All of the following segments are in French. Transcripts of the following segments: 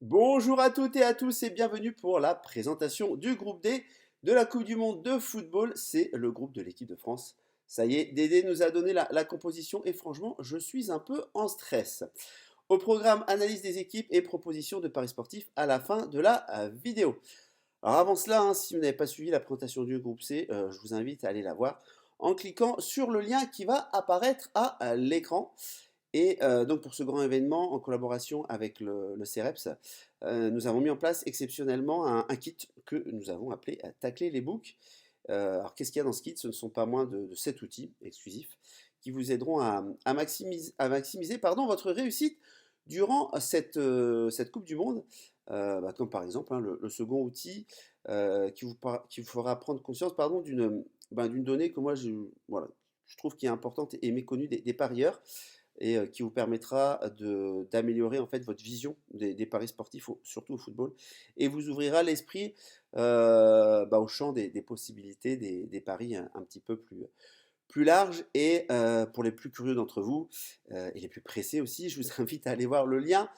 Bonjour à toutes et à tous et bienvenue pour la présentation du groupe D de la Coupe du Monde de football. C'est le groupe de l'équipe de France. Ça y est, Dédé nous a donné la composition et franchement, je suis un peu en stress. Au programme, analyse des équipes et proposition de paris sportifs à la fin de la vidéo. Alors avant cela, si vous n'avez pas suivi la présentation du groupe C, je vous invite à aller la voir en cliquant sur le lien qui va apparaître à l'écran. Et donc pour ce grand événement, en collaboration avec le CEREPS, nous avons mis en place exceptionnellement un kit que nous avons appelé Tacler les books. Alors qu'est-ce qu'il y a dans ce kit? Ce ne sont pas moins de 7 outils exclusifs qui vous aideront à maximiser pardon, votre réussite durant cette Coupe du Monde. Comme par exemple le second outil qui vous fera prendre conscience pardon, d'une donnée que moi voilà, je trouve qui est importante et méconnue des parieurs et qui vous permettra d'améliorer en fait votre vision des paris sportifs, surtout au football, et vous ouvrira l'esprit au champ des possibilités des paris un petit peu plus large. Et pour les plus curieux d'entre vous et les plus pressés aussi, je vous invite à aller voir le lien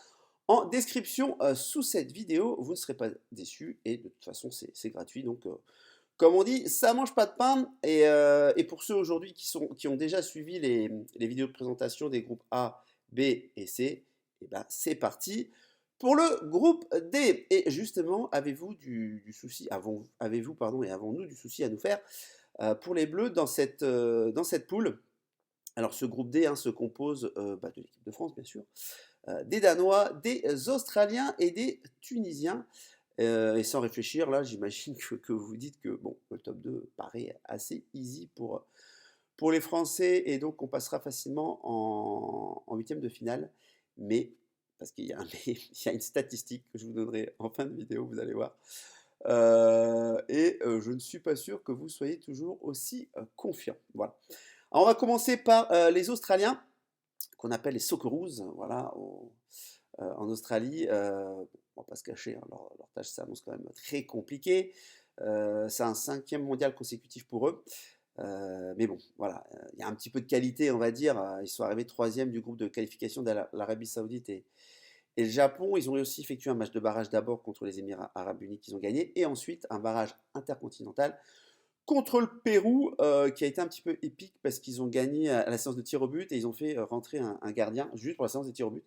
en description sous cette vidéo. Vous ne serez pas déçus et de toute façon c'est gratuit, donc comme on dit, ça mange pas de pain. Et pour ceux aujourd'hui qui ont déjà suivi les vidéos de présentation des groupes A, B et C, et ben c'est parti pour le groupe D. Et justement, avez-vous du souci, avez-vous pardon, et avons-nous du souci à nous faire pour les Bleus dans cette poule? Alors ce groupe D se compose de l'équipe de France, bien sûr, des Danois, des Australiens et des Tunisiens. Et sans réfléchir, là, j'imagine que vous vous dites que bon, le top 2 paraît assez easy pour les Français et donc on passera facilement en huitième de finale. Mais, parce qu'il y a un mais, il y a une statistique que je vous donnerai en fin de vidéo, vous allez voir. Je ne suis pas sûr que vous soyez toujours aussi confiant. Voilà. Alors, on va commencer par les Australiens, qu'on appelle les Socceroos, voilà, en Australie. On va pas se cacher, leur tâche s'annonce quand même très compliquée. C'est un cinquième mondial consécutif pour eux. Mais bon, voilà, il y a un petit peu de qualité, on va dire. Ils sont arrivés troisième du groupe de qualification de l'Arabie Saoudite et le Japon. Ils ont aussi effectué un match de barrage d'abord contre les Émirats Arabes Unis qu'ils ont gagné, et ensuite un barrage intercontinental contre le Pérou, qui a été un petit peu épique parce qu'ils ont gagné à la séance de tir au but et ils ont fait rentrer un gardien juste pour la séance de tir au but.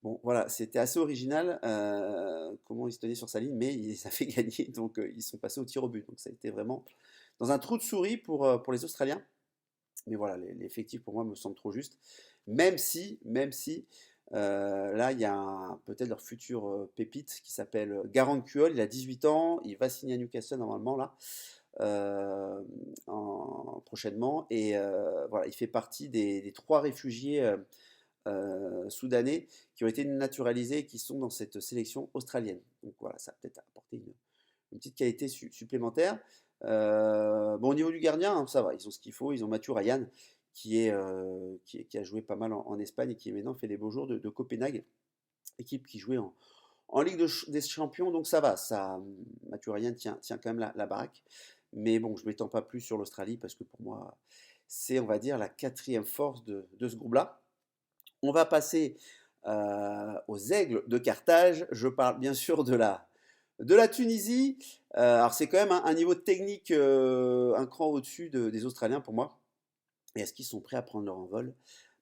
Bon, voilà, c'était assez original comment il se tenait sur sa ligne, mais il les a fait gagner, donc ils sont passés au tir au but. Donc ça a été vraiment dans un trou de souris pour les Australiens. Mais voilà, l'effectif pour moi me semble trop juste. Même si là, il y a peut-être leur futur pépite qui s'appelle Garang Kuol. Il a 18 ans, il va signer à Newcastle normalement là, prochainement. Et voilà, il fait partie des trois réfugiés soudanais qui ont été naturalisés et qui sont dans cette sélection australienne. Donc voilà, ça a peut-être apporté une petite qualité supplémentaire. Bon, au niveau du gardien, ça va, ils ont ce qu'il faut. Ils ont Mathieu Ryan qui a joué pas mal en Espagne et qui maintenant fait les beaux jours de Copenhague, équipe qui jouait en Ligue des Champions. Donc ça va, Mathieu Ryan tient quand même la baraque. Mais bon, je ne m'étends pas plus sur l'Australie parce que pour moi, c'est, on va dire, la quatrième force de ce groupe-là. On va passer aux Aigles de Carthage. Je parle bien sûr de la Tunisie. Alors c'est quand même un niveau technique un cran au-dessus des Australiens pour moi. Et est-ce qu'ils sont prêts à prendre leur envol?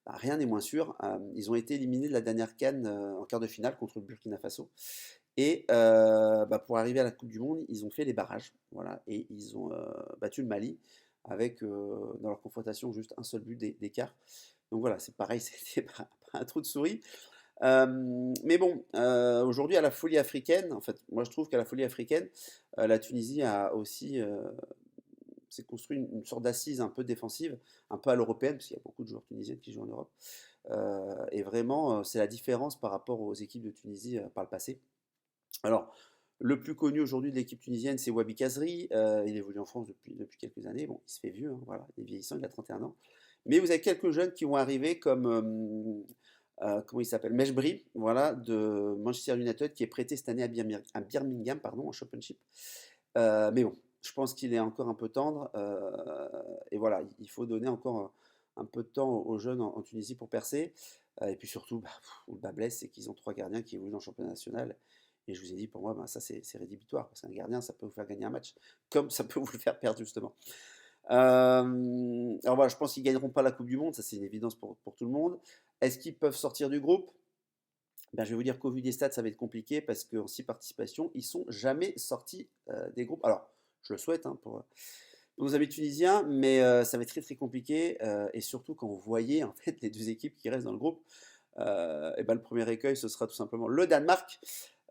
Rien n'est moins sûr. Ils ont été éliminés de la dernière CAN en quart de finale contre le Burkina Faso. Et pour arriver à la Coupe du Monde, ils ont fait les barrages. Voilà, et ils ont battu le Mali avec, dans leur confrontation, juste un seul but d'écart. Donc voilà, c'est pareil, c'était pas un trou de souris. Mais bon, aujourd'hui, à la folie africaine, en fait, moi je trouve qu'à la folie africaine, la Tunisie a aussi s'est construit une sorte d'assise un peu défensive, un peu à l'européenne, parce qu'il y a beaucoup de joueurs tunisiens qui jouent en Europe. Et vraiment, c'est la différence par rapport aux équipes de Tunisie par le passé. Alors, le plus connu aujourd'hui de l'équipe tunisienne, c'est Wabi Kazri. Il évolue en France depuis quelques années. Bon, il se fait vieux, voilà, il est vieillissant, il a 31 ans. Mais vous avez quelques jeunes qui vont arriver comme, comment il s'appelle, Mejbri, voilà, de Manchester United, qui est prêté cette année à Birmingham, pardon, en Championship. Mais bon, je pense qu'il est encore un peu tendre. Et voilà, il faut donner encore un peu de temps aux jeunes en Tunisie pour percer. Et puis surtout, où le bas blesse, c'est qu'ils ont 3 gardiens qui évoluent dans le championnat national. Et je vous ai dit, pour moi, ça c'est rédhibitoire. Parce qu'un gardien, ça peut vous faire gagner un match, comme ça peut vous le faire perdre, justement. Alors voilà, je pense qu'ils ne gagneront pas la Coupe du Monde, ça c'est une évidence pour tout le monde. Est-ce qu'ils peuvent sortir du groupe? Ben, je vais vous dire qu'au vu des stats, ça va être compliqué parce qu'en 6 participations, ils sont jamais sortis des groupes. Alors, je le souhaite hein, pour nos amis tunisiens, mais ça va être très très compliqué. Et surtout quand vous voyez en fait les deux équipes qui restent dans le groupe, et ben, le premier écueil, ce sera tout simplement le Danemark.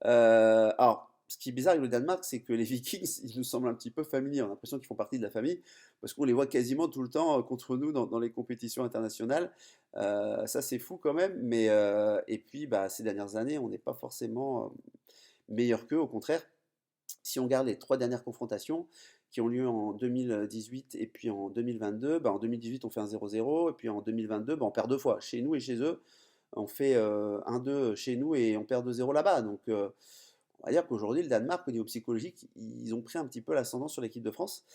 Alors, ce qui est bizarre avec le Danemark, c'est que les Vikings, ils nous semblent un petit peu familiers. On a l'impression qu'ils font partie de la famille, parce qu'on les voit quasiment tout le temps contre nous dans les compétitions internationales. Ça, c'est fou quand même. Et puis, bah, ces dernières années, on n'est pas forcément meilleur qu'eux, au contraire. Si on regarde les 3 dernières confrontations qui ont lieu en 2018 et puis en 2022, bah, en 2018 on fait un 0-0 et puis en 2022 bah, on perd 2 fois, chez nous et chez eux. On fait 1-2 chez nous et on perd 2-0 là-bas. Donc on va dire qu'aujourd'hui le Danemark au niveau psychologique, ils ont pris un petit peu l'ascendant sur l'équipe de France.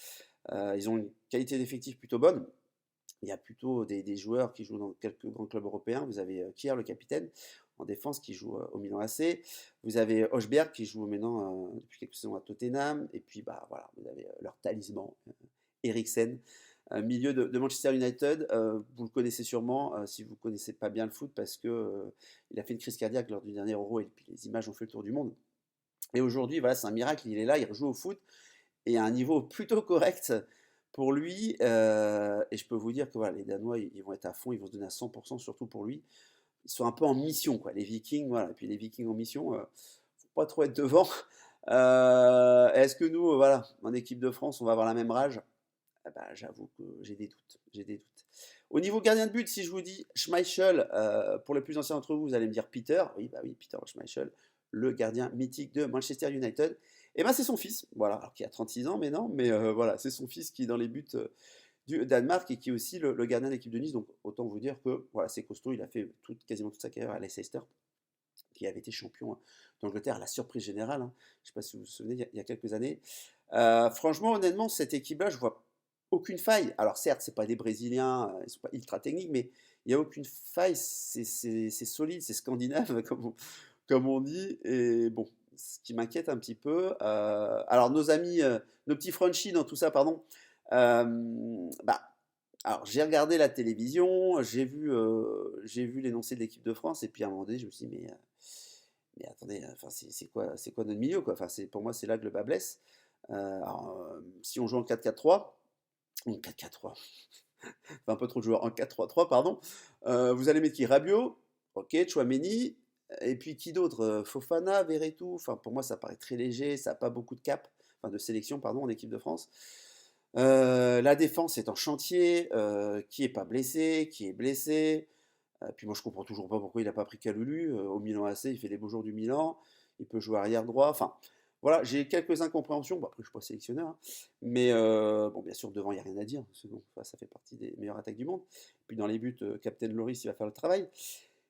Ils ont une qualité d'effectif plutôt bonne. Il y a plutôt des joueurs qui jouent dans quelques grands clubs européens. Vous avez Kier, le capitaine, en défense, qui joue au Milan AC. Vous avez Højbjerg, qui joue maintenant depuis quelques saisons à Tottenham. Et puis, bah, voilà, vous avez leur talisman, Eriksen, milieu de Manchester United. Vous le connaissez sûrement, si vous ne connaissez pas bien le foot, parce que il a fait une crise cardiaque lors du dernier Euro, et puis les images ont fait le tour du monde. Et aujourd'hui, voilà, c'est un miracle, il est là, il rejoue au foot, et à un niveau plutôt correct pour lui. Et je peux vous dire que voilà, les Danois, ils vont être à fond, ils vont se donner à 100%, surtout pour lui. Ils sont un peu en mission, quoi. Les Vikings, voilà. Et puis les Vikings en mission, faut pas trop être devant. Est-ce que nous, voilà, en équipe de France, on va avoir la même rage? Ah bah, j'avoue que j'ai des doutes. J'ai des doutes. Au niveau gardien de but, si je vous dis Schmeichel, pour les plus anciens d'entre vous, vous allez me dire Peter. Oui, bah oui, Peter Schmeichel, le gardien mythique de Manchester United. Et ben c'est son fils, voilà, alors qu'il a 36 ans, mais non, mais voilà, c'est son fils qui est dans les buts du Danemark et qui est aussi le gardien de l'équipe de Nice. Donc autant vous dire que voilà, c'est costaud. Il a fait quasiment toute sa carrière à Leicester, qui avait été champion d'Angleterre à la surprise générale, hein. Je ne sais pas si vous vous souvenez, il y a quelques années. Franchement, honnêtement, cette équipe-là, je vois aucune faille. Alors certes, c'est pas des Brésiliens, ils sont pas ultra techniques, mais il n'y a aucune faille. C'est solide, c'est scandinave, comme on dit. Et bon, ce qui m'inquiète un petit peu. Alors nos amis, nos petits Frenchies dans tout ça, pardon. Bah, alors j'ai regardé la télévision, j'ai vu l'énoncé de l'équipe de France, et puis à un moment donné, je me suis dit, mais attendez, enfin, c'est quoi notre milieu, quoi? Enfin, pour moi, c'est là que le bas blesse. Alors, si on joue en 4-4-3, ou 4-4-3, un peu trop de joueurs, en 4-3-3, pardon, vous allez mettre qui? Rabiot, ok, Tchouaméni, et puis qui d'autre? Fofana, Verretou, enfin pour moi ça paraît très léger, ça n'a pas beaucoup de cap, enfin de sélection, pardon, en équipe de France. La défense est en chantier, qui est pas blessé, qui est blessé. Puis moi je comprends toujours pas pourquoi il n'a pas pris Kalulu. Au Milan AC, il fait les beaux jours du Milan, il peut jouer arrière droit. Enfin, voilà, j'ai quelques incompréhensions. Bon, après, je suis pas sélectionneur, hein. Mais bon, bien sûr, devant, il n'y a rien à dire. Bon, ça fait partie des meilleures attaques du monde. Puis dans les buts, Captain Loris, il va faire le travail.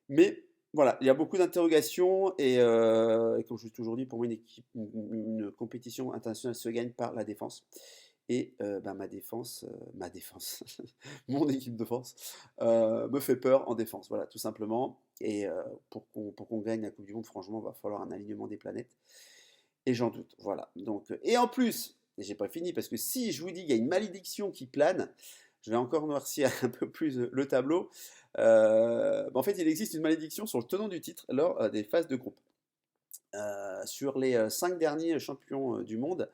Mais voilà, il y a beaucoup d'interrogations. Et comme je vous ai toujours dit, pour moi, une compétition internationale se gagne par la défense. Et bah, ma défense, mon équipe de France, me fait peur en défense, voilà, tout simplement. Et pour qu'on gagne la Coupe du Monde, franchement, il va falloir un alignement des planètes. Et j'en doute, voilà. Donc, et en plus, et j'ai pas fini, parce que si je vous dis qu'il y a une malédiction qui plane, je vais encore noircir un peu plus le tableau. Bah, en fait, il existe une malédiction sur le tenant du titre lors des phases de groupe. Sur les 5 derniers champions du monde,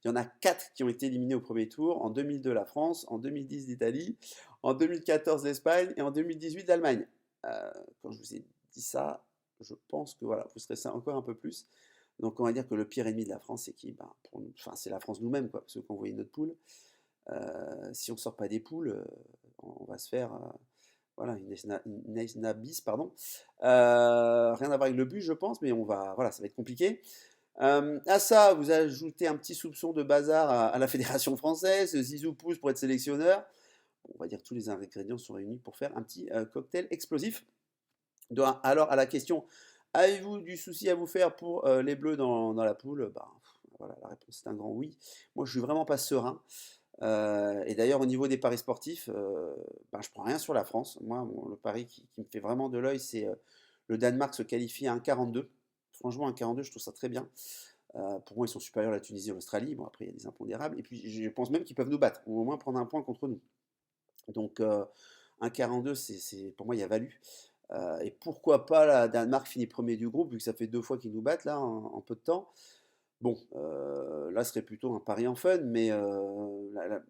il y en a 4 qui ont été éliminés au premier tour. En 2002, la France, en 2010, l'Italie, en 2014, l'Espagne et en 2018, l'Allemagne. Quand je vous ai dit ça, je pense que voilà, vous serez ça encore un peu plus. Donc on va dire que le pire ennemi de la France, c'est qui? Ben, enfin, c'est la France nous-mêmes, quoi. Parce que quand vous voyez notre poule, si on ne sort pas des poules, on va se faire voilà, une esnabis, pardon. Rien à voir avec le but, je pense, mais voilà, ça va être compliqué. À ça, vous ajoutez un petit soupçon de bazar à la Fédération française, Zizou pousse pour être sélectionneur. On va dire que tous les ingrédients sont réunis pour faire un petit cocktail explosif. Alors, à la question, avez-vous du souci à vous faire pour les Bleus dans la poule? Bah, voilà, la réponse est un grand oui. Moi, je suis vraiment pas serein. Et d'ailleurs, au niveau des paris sportifs, ben, je prends rien sur la France. Moi, le pari qui me fait vraiment de l'œil, c'est le Danemark se qualifie à 1,42. Franchement, 1,42, je trouve ça très bien. Pour moi, ils sont supérieurs à la Tunisie et à l'Australie. Bon, après, il y a des impondérables. Et puis, je pense même qu'ils peuvent nous battre, ou au moins prendre un point contre nous. Donc, 1,42, pour moi, il y a valu. Et pourquoi pas la Danemark finit premier du groupe, vu que ça fait 2 fois qu'ils nous battent là en peu de temps. Bon, là, ce serait plutôt un pari en fun, mais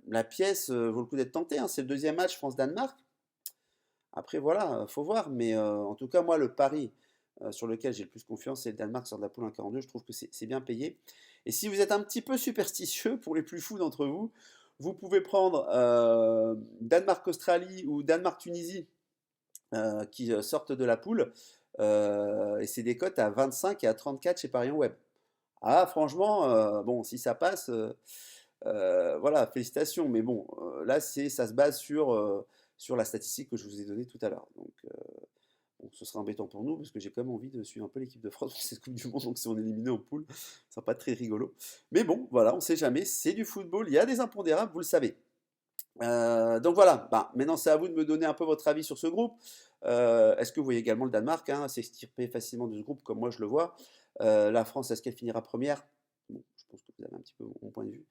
la pièce vaut le coup d'être tentée, hein. C'est le deuxième match France-Danemark. Après, voilà, faut voir. Mais en tout cas, moi, le pari sur lequel j'ai le plus confiance, c'est le Danemark sur de la poule 1,42. Je trouve que c'est bien payé. Et si vous êtes un petit peu superstitieux, pour les plus fous d'entre vous, vous pouvez prendre Danemark-Australie ou Danemark-Tunisie qui sortent de la poule. Et c'est des cotes à 25 et à 34 chez Parion Web. Ah, franchement, bon, si ça passe, voilà, félicitations. Mais bon, là, ça se base sur la statistique que je vous ai donnée tout à l'heure. Donc, bon, ce sera embêtant pour nous, parce que j'ai quand même envie de suivre un peu l'équipe de France pour cette Coupe du Monde. Donc, si on est éliminé en poule, ça sera pas très rigolo. Mais bon, voilà, on sait jamais. C'est du football. Il y a des impondérables, vous le savez. Donc voilà, bah, maintenant c'est à vous de me donner un peu votre avis sur ce groupe. Est-ce que vous voyez également le Danemark s'extirper facilement de ce groupe comme moi je le vois? La France, est-ce qu'elle finira première? Bon, je pense que vous avez un petit peu mon point de vue.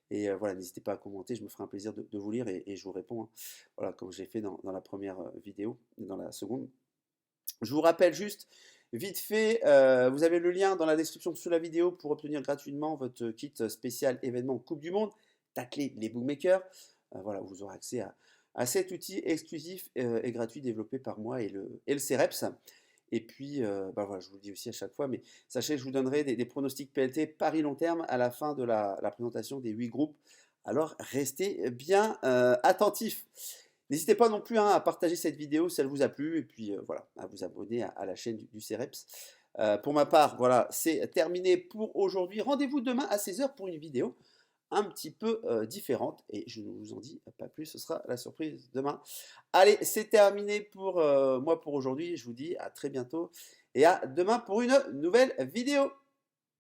Et voilà, n'hésitez pas à commenter, je me ferai un plaisir de vous lire et je vous réponds, hein. Voilà, comme j'ai fait dans la première vidéo et dans la seconde. Je vous rappelle juste, vite fait, vous avez le lien dans la description sous la vidéo pour obtenir gratuitement votre kit spécial événement Coupe du Monde, taclé les bookmakers. Voilà, vous aurez accès à cet outil exclusif et gratuit développé par moi et le CEREPS. Et puis, bah voilà, je vous le dis aussi à chaque fois, mais sachez que je vous donnerai des pronostics PLT Paris long terme à la fin de la présentation des 8 groupes. Alors, restez bien attentifs. N'hésitez pas non plus à partager cette vidéo si elle vous a plu, et puis voilà, à vous abonner à la chaîne du CEREPS. Pour ma part, voilà, c'est terminé pour aujourd'hui. Rendez-vous demain à 16 h pour une vidéo un petit peu différente, et je ne vous en dis pas plus, ce sera la surprise demain. Allez, c'est terminé pour moi pour aujourd'hui. Je vous dis à très bientôt et à demain pour une nouvelle vidéo.